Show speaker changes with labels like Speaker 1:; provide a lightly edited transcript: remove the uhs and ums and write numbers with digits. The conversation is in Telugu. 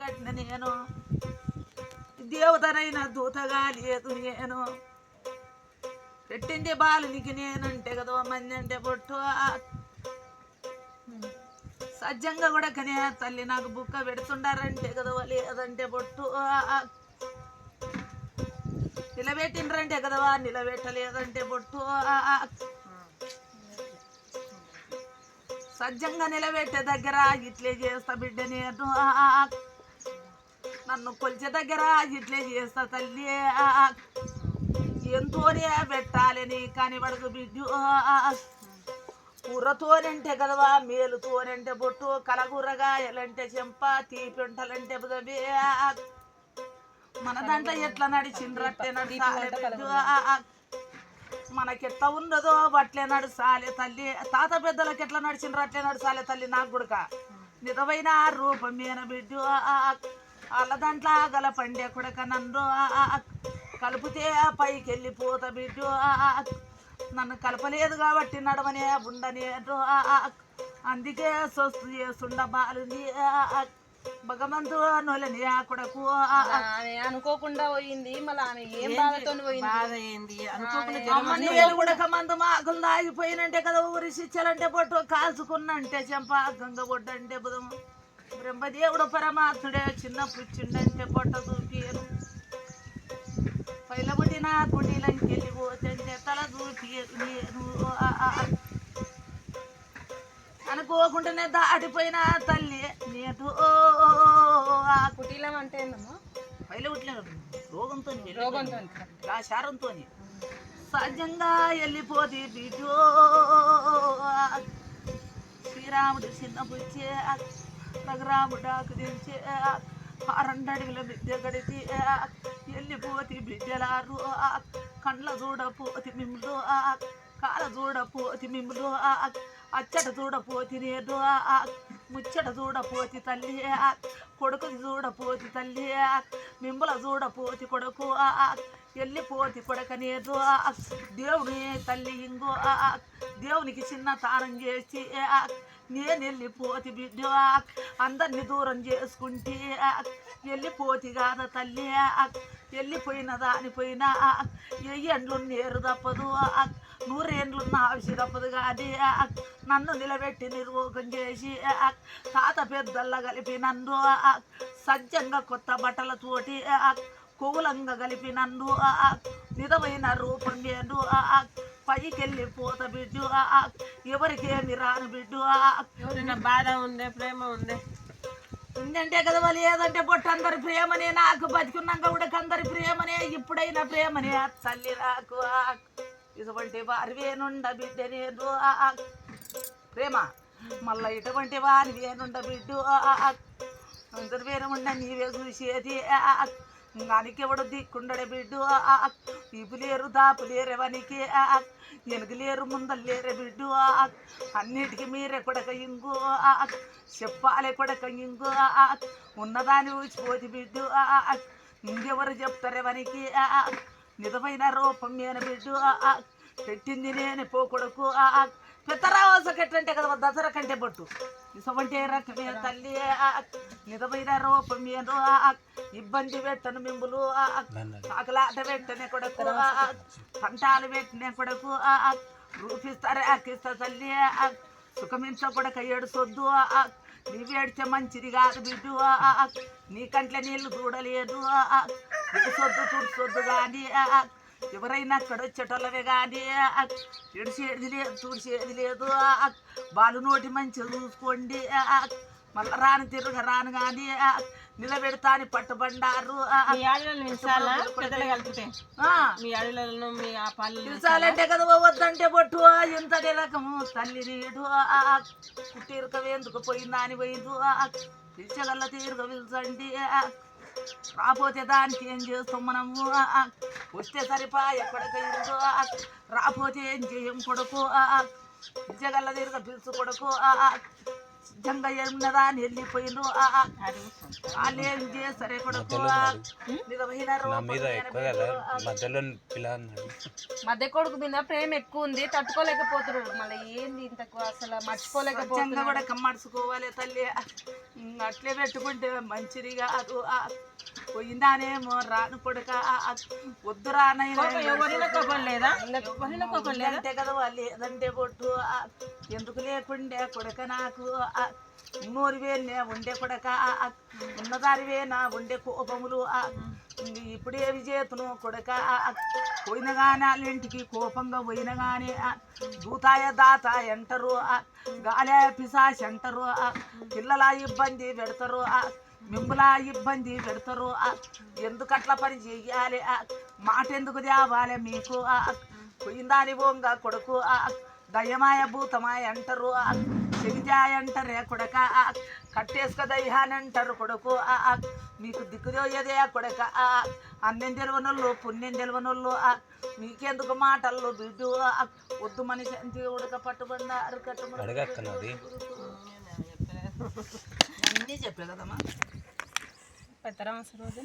Speaker 1: కట్టిన నేను దేవతనైన దూతగా లేదు నేను పెట్టింది బాలునికి నేనంటే కదా మంది అంటే పొట్టు సజ్జంగా కూడా కనే తల్లి నాకు బుక్క పెడుతుండారంటే కదా లేదంటే పొట్టు నిలబెట్టిండ్రంటే కదవా నిలబెట్టలేదంటే పొట్టు సజ్జంగా నిలబెట్టే దగ్గర ఇట్లే చేస్తా బిడ్డ నేను నన్ను కొలిచే దగ్గర ఇట్లే చేస్తా తల్లి ఎంతోనే పెట్టాలని కాని వడకు బిడ్డు కూరతోనంటే కదవా మేలుతోనంటే బొట్టు కలగూరగాయలంటే చెంప తీపింటలంటే బుదవే మన దాంట్లో ఎట్లా నడిచిండ్రట్టే నడిచాలే బిడ్డు మనకెట్లా ఉన్నదో అట్లే నడుసాలే తల్లి తాత పెద్దలకు ఎట్లా నడిచిండ్రు అట్లే నడుసాలే తల్లి నాకు గుడక నిజమైన రూపమేన బిడ్డు వాళ్ళ దాంట్లో గల పండే కొడక నన్ను కలిపితే పైకి వెళ్ళిపోతా బిడ్డు నన్ను కలపలేదు కాబట్టి నడవనే ఉండనే అందుకే సొస్తు చేస్తుండ బాలుని భగవంతు నొలని ఆ కొడకు
Speaker 2: అనుకోకుండా పోయింది మళ్ళీ ఆమె ఏం బాధతో పోయింది
Speaker 1: కూడా మందు మాకులు దాగిపోయినంటే కదా ఊరి శిచ్చలంటే పొట్టు కాల్చుకున్నంటే చెంప గంగ బొడ్డంటే బుధం బ్రహ్మదేవుడు పరమాత్ముడే చిన్న పుచ్చిండంటే పొట్ట దూపియను పైలబుడిన గుడిలంకెళ్ళి పోతంటే తల దూపియను నేను అనుకోకుండానే దాటిపోయిన తల్లి నేను
Speaker 2: కుటీలం అంటే ఏందమ్మా
Speaker 1: పైల పుట్టిన రోగంతో శారంతో సహజంగా వెళ్ళిపోతే బిడ్డు శ్రీరాముడు చిన్న పుచ్చే రఘురాముడు ఆకు దించే 6 అడుగుల బిడ్డ గడితే వెళ్ళిపోతే బిడ్డలారు కండ్ల చూడపోతి మిమ్ములు కాల చూడపోతి మిమ్ములు అచ్చట చూడపోతి నేను ముచ్చట చూడపోతి తల్లి కొడుకుని చూడపోతి తల్లి మిమ్మల చూడపోతి కొడుకు వెళ్ళిపోతి కొడక నేను దేవుని తల్లి ఇంగో దేవునికి చిన్న తానం చేసి నేను వెళ్ళిపోతి బిడ్డ అందరిని దూరం చేసుకుంటే వెళ్ళిపోతి కాద తల్లి వెళ్ళిపోయిన దానిపోయినా ఎండ్లు నేరు తప్పదు 100 ఏండ్లున్న ఆవిషి తప్పదు కానీ నన్ను నిలబెట్టి నిర్వోగం చేసి తాత పెద్దల్లా కలిపి నన్ను సజ్జంగా కొత్త బట్టలతోటి కొవ్వులంగా కలిపి నన్ను నిజమైన రూపం నేను పైకి వెళ్ళిపోత బిడ్డు ఎవరికేమి రాను బిడ్డు
Speaker 2: బాధ ఉందే ప్రేమ ఉందే
Speaker 1: ఉందంటే కదా లేదంటే పొట్టు అందరి ప్రేమనే నాకు బతికున్నాక కూడా అందరి ప్రేమనే ఇప్పుడైనా ప్రేమనే తల్లి నాకు ఇటువంటి వారివేనుండ బిడ్డ నేను ప్రేమ మళ్ళీ ఇటువంటి వారివేనుండ బిడ్డు అందరి వేరముండ నీవే చూసేది నానికెవడు దిక్కుండడే బిడ్డు ఇపు లేరు దాపు లేరెవనికి వెనుకలేరు ముందలేరే బిడ్డు అన్నిటికీ మీరే కొడక ఇంగు చెప్పాలే కొడక ఇంగు ఉన్నదాన్ని ఊచిపోతి బిడ్డు ఇంకెవరు చెప్తారెవనికి నిజమైన రూపం నేను బిడ్డు పెట్టింది నేను పోకొడుకు పెద్దరావాస కట్టంటే కదా దసరా కంటే పట్టు ఇసవంటే రకమే తల్లి నిజమైన రూపం నేను ఇబ్బంది పెట్టను మింబులు ఆకలాట పెట్టనే కొడుకు పంటాలు పెట్టినే కొడుకు రూపిస్తారే అక్కిస్తా తల్లి సుఖమించ కొడక ఏడుసొద్దు నీవు ఏడితే మంచిది కాదు బిడ్డు నీ కంట్ల నీళ్లు చూడలేదు ఎడుసొద్దు తుడిసొద్దు కానీ ఎవరైనా అక్కడ వచ్చేటోళ్ళవే కానీ ఎడిసేది లేదు తుడిసేది లేదు బాలు నోటి మంచిగా చూసుకోండి మళ్ళా రాను తిరుగ రాను కానీ నిలబెడతాని పట్టుబండారు పిలిచాలంటే కదా వద్దంటే పొట్టు ఇంతటి రకము తల్లి నీడు తీరుక ఎందుకు పోయిందా అని పోయిందు పిలిచగల్ల తీరుక పిలిచండి రాపోతే దానికి ఏం చేస్తాం మనము వస్తే సరిపా ఎక్కడికి రాపోతే ఏం చేయం కొడుకు పిలిచగల్ల తీరుక పిలుచు కొడుకు జంగ ఉన్నదా అని వెళ్ళిపోయిండ్రు వాళ్ళు ఏం చేస్తారే కొడుకు నిజమైన
Speaker 3: మధ్యలో పిల్ల అన్నాడు.
Speaker 2: మధ్య కొడుకు మీద ప్రేమ ఎక్కువ ఉంది, తట్టుకోలేకపోతున్నాడు. మళ్ళీ ఏంది ఇంతకు అసలు మర్చిపోలేకపోతున్నాడు.
Speaker 1: కూడా కమ్మడుచుకోవాలి తల్లి, అట్లే పెట్టుకుంటే మంచిది కాదు. పోయిందానేమో రాను కొడుక వద్దు రానైనా అంతే కదా వాళ్ళు ఏదంటే కొట్టు ఎందుకు లేకుండే కొడుక నాకు నూరివేనే ఉండే కొడక ఉన్నదారివే నా ఉండే కోపములు ఇప్పుడేవి చేతును కొడక పోయిన కానీ వాళ్ళ ఇంటికి కోపంగా పోయిన కానీ దూతాయ దాత అంటారు, గాలే పిశాచ్ అంటారు, పిల్లల ఇబ్బంది పెడతారు, మిమ్ముల ఇబ్బంది పెడతారు. ఎందుకట్లా పని చెయ్యాలి, మాట ఎందుకు తేవాలి మీకు? పోయిందాని బొంగ కొడుకు దయ్యమాయ భూతమాయ అంటారు, చెవిజాయ అంటారే కొడక, కట్టేసుక దయ్యాన్ని అంటారు కొడుకు. మీకు దిక్కుదోయేదే కొడక, అన్నం తెలివనోళ్ళు పుణ్యం తెలివనోళ్ళు మీకెందుకు మాటల్లో బిడ్డు వద్దు మనిషి అంతే ఉడక పట్టుబడినారు కట్టుబడి అన్నీ చెప్పే కదమ్మా.
Speaker 2: పెద్దరామ రోజు